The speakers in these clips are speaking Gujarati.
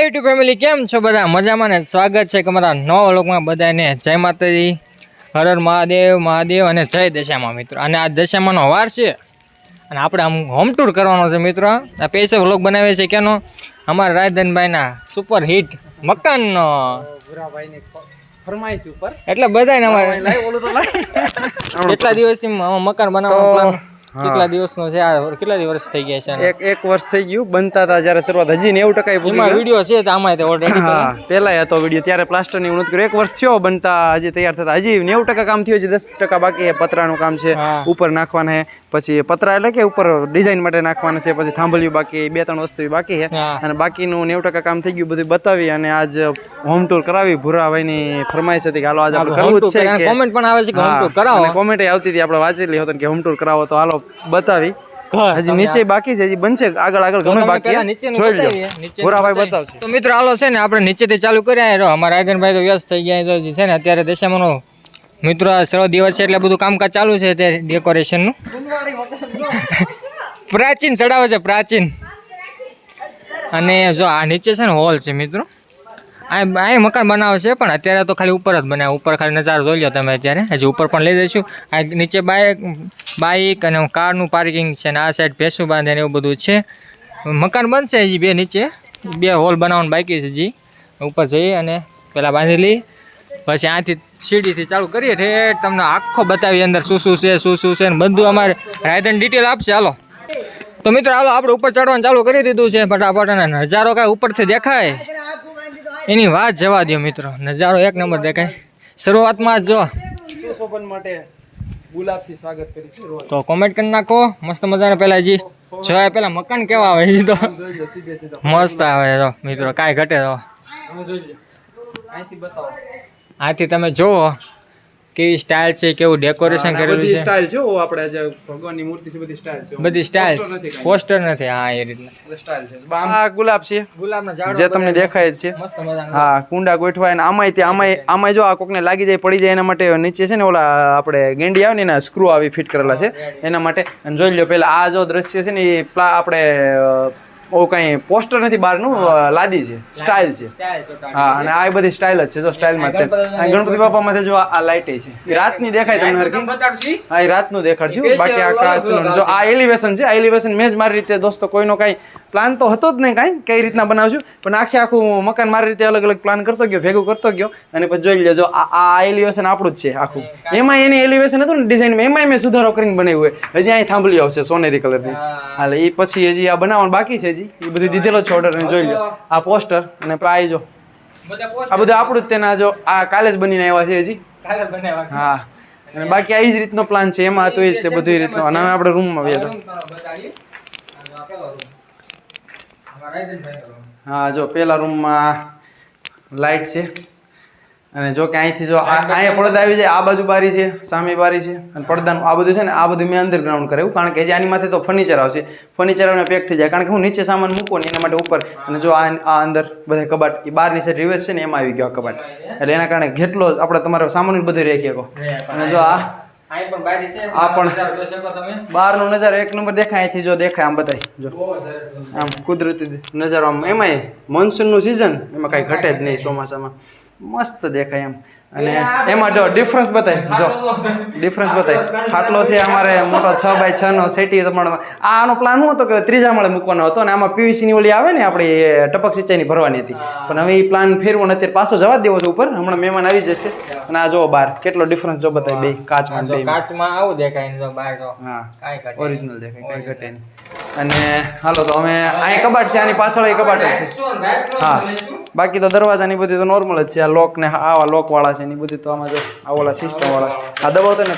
યુટ્યુબ ફેમિલી કેમ છો બધા મજામાં ને સ્વાગત છે તમારા નવા વ્લોગમાં બધાને જય માતાજી હર હર મહાદેવ મહાદેવ અને જય દશામાં મિત્રો અને આ દશામાનો વાર છે અને આપણે આમ હોમ ટૂર કરવાનો છે મિત્રો આ પૈસે વ્લોગ બનાવે છે કેનો અમારા રાજધનભાઈના સુપર હિટ મકાનનો ભુરાભાઈની ફરમાઈશ ઉપર એટલે બધાને અમારે કેટલા દિવસથી મકાન બનાવવાનો પ્લાન કેટલા દિવસનો છે આ કેટલા દિવસ થઈ ગયા છે એક વર્ષ થઈ ગયું બનતા હતા જ્યારે શરૂઆત હજી 90% એમાં વિડિયો છે તો આમાં તો ઓલરેડી હા પહેલા હતો વિડિયો ત્યારે પ્લાસ્ટર ની ઉન્નત કર્યો એક વર્ષ થયો બનતા હજી તૈયાર થતા હજી 90% કામ થયું છે 10% બાકી છે પતરાનું કામ છે ઉપર નાખવાના છે પછી પતરા એટલે કે ઉપર ડિઝાઇન માટે નાખવાના છે પછી થાંભલિયું બાકી 2-3 વસ્તુ બાકી છે અને બાકીનું 90% કામ થઈ ગયું બધું બતાવી અને આજ હોમ ટૂર કરાવી ભુરાભાઈની ફરમાઈશ હતી કે હાલો આજ આપણે કરવું જ છે કોમેન્ટ પણ આવે છે કે હોમ ટૂર કરાવો અને કોમેન્ટ આવતી હતી આપણે વાંચેલી હતી કે હોમ ટૂર કરાવો તો હાલો બતાવી હજી નીચે બાકી છે હજી બનશે આગળ ઘણું બાકી છે જોઈ લો ભુરાભાઈ બતાવશે તો મિત્રો હાલો છે ને આપણે નીચેથી ચાલુ કર્યા રહ્યો અમારા રાજનભાઈ તો વ્યસ્ત થઈ ગયા છે ને અત્યારે દશામાનો મિત્રો સરો દિવસ છે એટલે બધું કામકાજ ચાલુ છે તે ડેકોરેશનનું પ્રાચીન ચડાવે છે પ્રાચીન અને જો આ નીચે છે ને હોલ છે મિત્રો આ મકાન બનાવે છે પણ અત્યારે તો ખાલી ઉપર જ બનાવે ઉપર ખાલી નજારો જોઈ લો તમે અત્યારે હજી ઉપર પણ લઈ જઈશું આ નીચે બાઇક અને કારનું પાર્કિંગ છે ને આ સાઈડ ભેંસું બાંધે ને એવું બધું છે મકાન બનશે હજી બે નીચે બે હોલ બનાવવાનું બાકી છે હજી ઉપર જઈએ અને પહેલાં બાંધી લઈએ પછી આથી સીડીથી ચાલુ કરીએ ઠેઠ તમને આખો બતાવી અંદર શું છે ને બધું અમારે રાયધન ડિટેલ આપશે હાલો તો મિત્રો હાલો આપણે ઉપર ચડવાનું ચાલુ કરી દીધું છે ફટાફટ અને નજારો કાંઈ ઉપરથી દેખાય એની વાત જવા દો મિત્રો નજારો એક નંબર દેખાય શરૂઆતમાં જ જો સુશોભન માટે ગુલાબથી સ્વાગત કરી તો કોમેન્ટ કરી નાખો મસ્ત મજાના પહેલાં જી જોયા પહેલાં મકાન કેવા આવે એ તો મસ્ત આવે તો મિત્રો કાંઈ ઘટે તો આથી તમે જુઓ કેવી સ્ટાઇલ છે કેવું ડેકોરેશન કરેલું છે સ્ટાઇલ છે ઓ આપણે જે ભગવાનની મૂર્તિ છે બધી સ્ટાઇલ છે બધી સ્ટાઇલ પોસ્ટર નથી હા એ રીતના સ્ટાઇલ છે આ ગુલાબ છે ગુલાબના ઝાડ જે તમને દેખાય છે મસ્ત મજાના હા કુંડા ગોઠવાય ને આમાંય જો આ કોકને લાગી જાય પડી જાય એના માટે નીચે છે ને ઓલા આપણે ગેંડી આવે ને એના સ્ક્રૂ આવી ફિટ કરેલા છે એના માટે અને જોઈ લો પેલા આ જો દ્રશ્ય છે ને એ આપણે ઓ કઈ પોસ્ટર નથી બહારનું લાદી છે સ્ટાઇલ છે હા અને આ બધી સ્ટાઇલ જ છે જો સ્ટાઇલમાં ગણપતિ બાપામાં જો આ લાઇટ છે રાતની દેખાય તમને હરકી હા એ રાતનું દેખાડશું બાકી આ કાચનું જો આ એલિવેશન છે આ એલિવેશન મેં જ મારી રીતે દોસ્તો કોઈનો કાંઈ પ્લાન તો હતો જ નહીં કાંઈ કઈ રીતના બનાવશું પણ આખું મકાન મારી રીતે અલગ અલગ પ્લાન કરતો ગયો ભેગું કરતો ગયો અને પછી જોઈ લેજો આ એલિવેશન આપણું જ છે આખું એમાં એની એલિવેશન હતું ને ડિઝાઇનમાં એમાંય મેં સુધારો કરીને બનાવ્યું હોય હજી અહીં થાંભલી આવશે સોનેરી કલરની હાલે એ પછી હજી આ બનાવવાનું બાકી છે એ બધી દીધેલો છે ઓર્ડર અને જોઈ લો આ પોસ્ટર અને આ જો આ બધું આપણું જ તેના જો આ કાલે જ બનીને આવ્યા છે હજી હા અને બાકી આ જ રીતનો પ્લાન છે એમાં તો એ રીતે બધી રીતનો અને આપણે રૂમમાં આવ્યા હા જો પેલા રૂમમાં લાઇટ છે અને જો કે અહીંથી જો અહીંયા પડદા આવી જાય આ બાજુ બારી છે સામે બારી છે અને પડદાનું આ બધું છે ને આ બધું મેં અંડરગ્રાઉન્ડ કરાવ્યું કારણ કે આની માથે તો ફર્નિચર આવશે ફર્નિચર આવીને પેક થઈ જાય કારણ કે હું નીચે સામાન મૂકું ને એના માટે ઉપર અને જો આ અંદર બધા કબાટ એ બહારની સાઈડ રિવર્સ છે ને એમાં આવી ગયો આ કબાટ એટલે એના કારણે જેટલો આપણે તમારો સામાન બધું રાખી શકો અને જો આ પણ બહારનો નજારો એક નંબર દેખાય અહીંથી જો દેખાય આમ બતાય જો આમ કુદરતી નજારો આમ એમાંય મોન્સૂનનું સિઝન એમાં કાંઈ ઘટે જ નહીં ચોમાસામાં મસ્ત દેખાય એમ અને એમાં જો ડિફરન્સ બતાય જો ડિફરન્સ બતાય ખાટલો છે અમારે મોટો 6x6 નો સેટી તમારો આનો પ્લાન શું હતો કે ત્રીજા માળે મૂકવાનો હતો અને આમાં પીવીસી ની ઓલી આવે ને આપણે ટપક સિંચાઈની ભરવાની હતી પણ હવે એ પ્લાન ફેરવો ને અત્યારે પાછો જવા દેવો છે ઉપર હમણાં મહેમાન આવી જશે અને આ જો બહાર કેટલો ડિફરન્સ જો બતાય બે કાચમાં આવું દેખાય ને બહાર તો હા કાંઈ ઓરિજિનલ દેખાય કાંઈ ઘટે નહીં અને હાલો તો અમે અહીં કબાટ છે આની પાછળ કબાટ છે હા બાકી તો દરવાજાની બધી તો નોર્મલ જ છે આ લોક ને આવા લોક વાળા છે એની બધી તો આમાં જો આ ઓલા સિસ્ટમ વાળા છે આ દબાવતો ને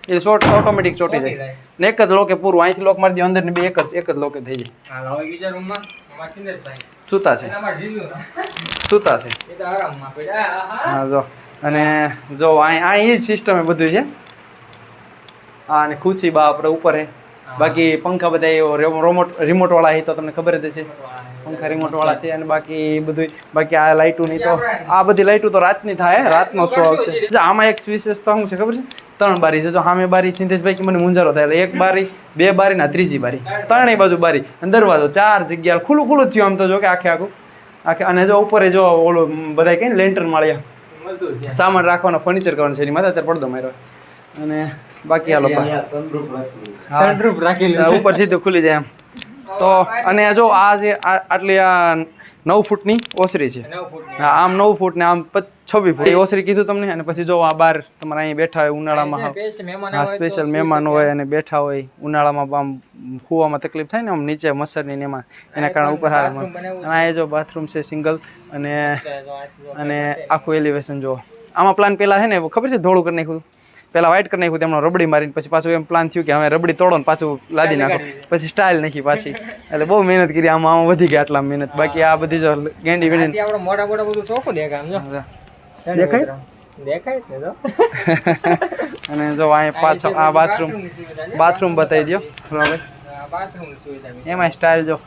એ શોર્ટ ઓટોમેટિક ચોટી જાય ને એક જ લોકે પૂરું અહીંથી લોક મારી દે અંદર ને બે એક જ લોકે થઈ જાય સુતા છે હા જો અને જો અહીં જ સિસ્ટમ એ બધું છે હા અને ખુશી બા આપણે ઉપર હે બાકી પંખા બધા રિમોટ વાળા હે તો તમને ખબર જ હશે પંખા રિમોટ વાળા છે અને બાકી આ લાઇટોની તો આ બધી લાઇટો તો રાતની થાય, રાતનો શો આવશે. જો આમાં એક વિશેષતા શું છે ખબર છે? 3 બારી છે. જો સામે બારી સિદ્ધેશભાઈ કે મને મુંજારો થાય એટલે 1 બારી 2 બારી ના 3જી બારી, 3 બાજુ બારી અને દરવાજો, 4 જગ્યા ખુલ્લું જ થયું આમ તો. જો કે આખે અને જો ઉપર જો ઓલો બધા કઈ ને લેન્ટર્ન માળ્યા સામાન રાખવાનો, ફર્નિચર કરવાનું છે એની માથે અત્યારે પડદો માર્યો અને બાકી હાલો સનરૂફ રાખેલું ઉપર સીધું ખુલી જાય એમ તો. અને જો આ જે આટલી આ 9 ફૂટની ઓસરી છે. હા, આમ 9 ફૂટ ને આમ 26 ફૂટ ઓસરી કીધું તમને. અને પછી જો આ બહાર તમારે અહીં બેઠા હોય ઉનાળામાં, હા સ્પેશિયલ મહેમાન હોય અને બેઠા હોય ઉનાળામાં, આમ ખુવામાં તકલીફ થાય ને આમ નીચે મચ્છરની ને એના કારણે ઉપર હારે. અને આ જો બાથરૂમ છે સિંગલ અને આખું એલિવેશન જો. આમાં પ્લાન પેલા છે ને ખબર છે ધોળું કરી નાખ્યું, પેલા વ્હાઈટ કરી નાખ્યું, તેમનો રબડી મારીને પછી પાછું એમ પ્લાન થયું કે હવે રબડી તોડો ને પાછું લાદી નાખો, પછી સ્ટાઇલ નાખી પાછી. એટલે બહુ મહેનત કરી આમાં વધી ગયા આટલા મહેનત. બાકી આ બધી જો ગેંડી વેંડી આપણે મોટા બધું શોખું દેખાય દેખાય ને તો. અને જો અહીંયા પાછળ આ બાથરૂમ બતાવી દો એમાં સ્ટાઇલ જો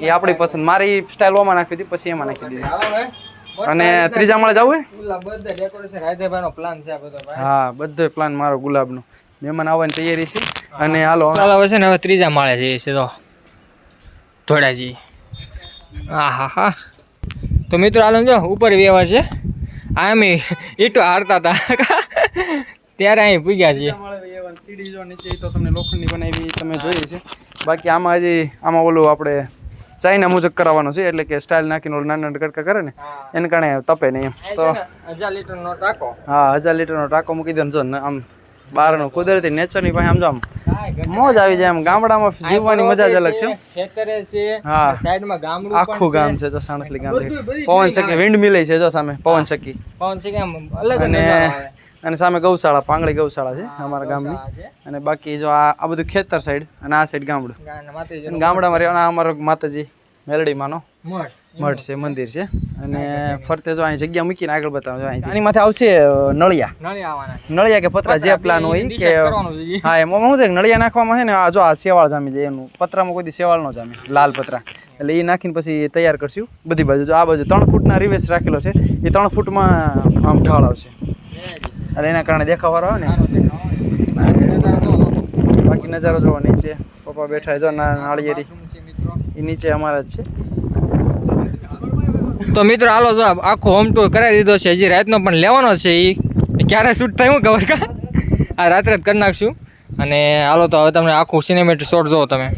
એ આપણી પસંદ. મારી સ્ટાઇલ ઓમાં નાખી હતી પછી એમાં નાખી દીધી. અને ત્રીજા માળે જવું હા, બધો પ્લાન મારો ગુલાબનો. મહેમાન આવવાની તૈયારી છે અને હાલો છે ને હવે ત્રીજા માળે જઈએ છે તો ધોડાજી. હા તો મિત્રો હાલો જો ઉપર વ્યવહાર છે. આમ ઈટો હારતા હતા ત્યારે અહીં પૂગ્યા છીએ. સીડી જો નીચે તો તમને લોખંડની બનાવી તમે જોઈએ છે. બાકી આમાં ઓલું આપણે ચાઇના મુજબ કરાવવાનું છે, એટલે કે સ્ટાઇલ નાખીને ઓલું નાના કડકા કરે ને એને કારણે તપે નહીં એમ. તો 1000 લીટરનો ટાંકો, હા 1000 લીટરનો ટાંકો મૂકી દો ને જો આમ બહારનો કુદરતી નેચરની પાસે આમ જો આમ મોજ આવી જાય. આમ ગામડામાં જીવવાની મજા જ અલગ છે. ખેતરે છે, હા સાઈડમાં ગામડું આખું ગામ છે. જો સાણસલી ગામ પવન સખી વિન્ડ મિલે છે. જો સામે પવન સખી આમ અલગ અને સામે ગૌશાળા, પાંગળી ગૌશાળા છે અમારા ગામની. અને બાકી જો આ બધું ખેતર સાઈડ અને આ સાઈડ ગામડું. ગામડામાં રહેવાના અમારો માતાજી મેલડીમાંનો મઠ છે, મંદિર છે. અને ફરતે જો અહીં જગ્યા મૂકીને આગળ બતાવો. આની માથે આવશે નળિયા કે પતરા જે પ્લાન હોય કે હા એમાં શું થાય નળિયા નાખવામાં છે ને આ જો આ સેવાળ જામી જાય. એનું પતરામાં કોઈ દી સેવાળ ન જામે, લાલ પતરા. એટલે એ નાખીને પછી તૈયાર કરશું બધી બાજુ. જો આ બાજુ 3 ફૂટના રિવેસ રાખેલો છે, એ 3 ફૂટમાં આમ ઢાળ આવશે એટલે એના કારણે દેખાવાળો આવે ને. બાકી નજારો જોવો નીચે પપ્પા બેઠા જો નાળિયેરી એ નીચે અમારા જ છે. તો મિત્રો હાલો જો આખો હોમ ટૂર કરાવી દીધો છે. હજી રાતનો પણ લેવાનો છે. એ ક્યારે શૂટ થાય હું ખબર કા આ રાત્રે જ કરી નાખશું. અને હાલો તો હવે તમને આખું સિનેમેટિક શોટ જોવો તમે.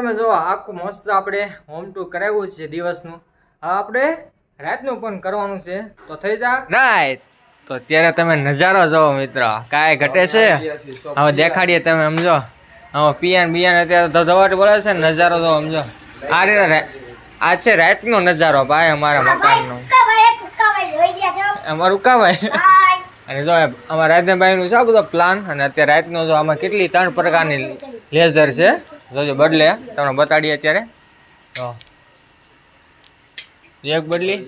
તમે જો આખું મસ્ત આપણે હોમ ટૂર કરાવ્યું છે દિવસનું. હવે આપણે રાતનું પણ કરવાનું છે તો થઈ જા રાઈટ. તો અત્યારે તમે નજારો જોવો મિત્રો, કાંઈ ઘટે છે હવે દેખાડીએ તમે સમજો. હવે પિયાન અત્યારે ધધવાટ બોલે છે ને નજારો જોવો સમજો. આ રીતે આ છે રાતનો નજારો ભાઈ અમારા મકાનનો. અમારું કાભાઈ અને જો અમારા રાજનભાઈનું છે આ બધો પ્લાન. અને અત્યારે રાતનો જો આમાં કેટલી 3 પ્રકારની લેઝર છે જોજો બદલે તમને બતાડીએ અત્યારે. તો એક બદલી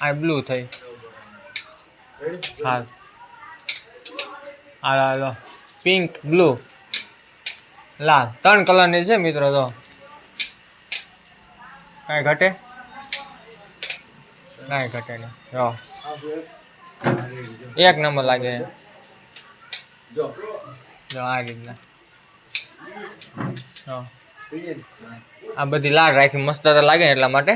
આ બ્લુ થઈ. હા હાલો પિંક બ્લુ લાલ 3 કલરની છે મિત્રો. તો કાંઈ ઘટે કાંઈ ઘટે નહીં. જો એક નંબર લાગે. જો આ રીતના આ બધી લાડ રાખી મસ્ત લાગે એટલા માટે.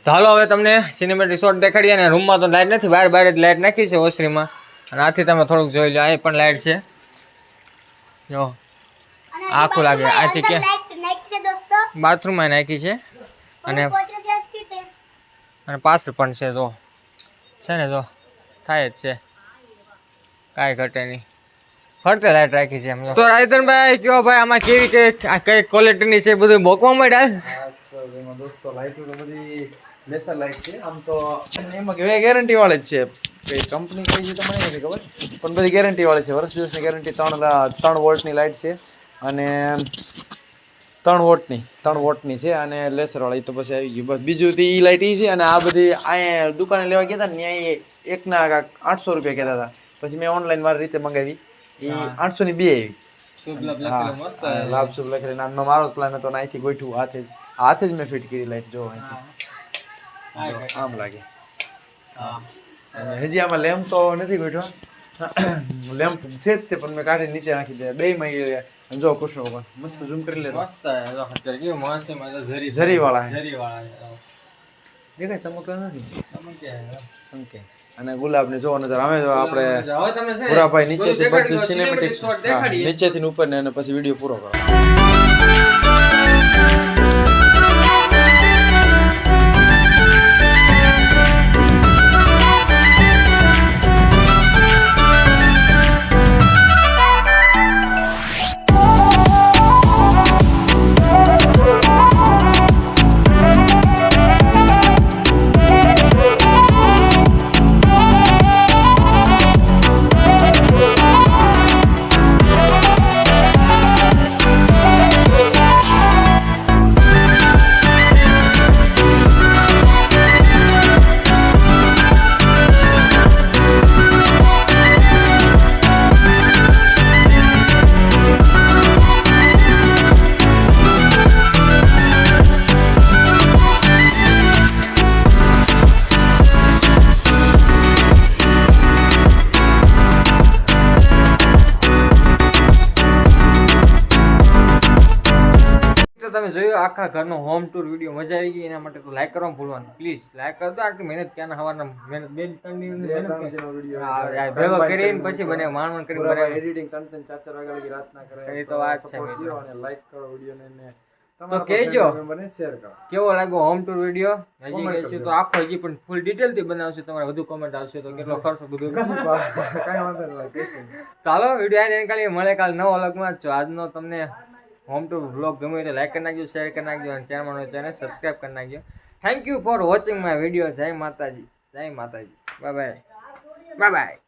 તો હાલો હવે તમને સિનેમેટિક શોટ દેખાડીએ. અને રૂમમાં તો લાઇટ નથી, બહાર જ લાઇટ નાખી છે ઓસરીમાં. અને આથી તમે થોડુંક જોઈ લો, અહીં પણ લાઇટ છે જો આખું લાગે. આથી કે બાથરૂમમાં નાખી છે અને પાછળ પણ છે જો છે ને જો થાય જ છે કાંઈ ઘટે નહીં. ફરતે લાઈટ રાખી છે એમ. તો રાયતનભાઈ કયો ભાઈ આમાં કેવી કઈ ક્વોલિટીની છે બધું બોકવા માંડ્યા દોસ્તો લાઈટો તો બધી લેસર લાઈટ છે. આમ તો એમાં કે ગેરંટી વાળી જ છે. કંપની કઈ છે તો મને નથી ખબર, પણ બધી ગેરંટી વાળી છે. વર્ષ દિવસની ગેરંટી. 3 વોલ્ટની લાઈટ છે અને 3 વોટની છે અને લેસર વાળી તો પછી આવી ગયું બસ. બીજું તો ઈ લાઈટ ઈ છે. અને આ બધી અહીંયા દુકાને લેવા ગયા હતા ને ત્યાં એકના 800 રૂપિયા કહેતા હતા. પછી મેં ઓનલાઈન મારી રીતે મંગાવી, એ 800 ની 2 આવી. લાભ શુભ લખેલી નામનો મારો પ્લાન હતો. અહીંથી ગોઠવું હાથે જ મેં ફિટ કરી લાઈટ. જો અહીંથી આમ લાગે. હજી આમાં લેમ્પ તો નથી ગોઠવા, લેમ્પ છે જ તે, પણ મેં કાઢી નીચે નાખી દે. 2 માં જો કૃષ્ણ ભગવાન મસ્ત ઝૂમ કરી લે. મસ્ત જરી વાળા દેખાય, ચમકતા નથી ચમકે. અને ગુલાબ ને જોવા નજર અમે આપણે પુરાભાઈ નીચેથી બધું સિનેમેટિક નીચેથી ઉપર ને અને પછી વિડીયો પૂરો કરો. તમે જોયું આખા ઘરનો હોમ ટૂર વિડીયો, મજા આવી ગઈ. એના માટે તો લાઈક કરવાનું ભૂલવાનું પ્લીઝ. લાઈક કરતો આટલી મહેનત ક્યાં હવારના મહેનત 2-3 દિવસ ભેગો કરીને પછી બને માણવણ કરી બરાબર એડિટિંગ કન્ટેન્ટ 4 વાગ્યા લગી રાતના કરે. એ તો વાત છે મિત્રો. અને લાઈક કરો વિડીયોને ને તો કહેજો મને શેર કરો કેવો લાગ્યો હોમ ટૂર વિડીયો. હજી કહીશું તો આખો હજી પણ ફૂલ ડિટેલ થી બનાવશું. તમારે વધુ કમેન્ટ આવશે તો કેટલો ખર્ચો બધું કાંઈ વાંધો નહીં. ચાલો વિડીયો આને કાલે મળે કાલ નવો અલગમાં જ. આજનો તમને હોમ ટૂર વ્લોગ ગમે તો લાઈક કરી નાખજો, શેર કરી નાખજો અને ચેનલ સબસ્ક્રાઈબ કરી નાખજો. Thank you for watching my video. જય માતાજી, જય માતાજી. Bye bye.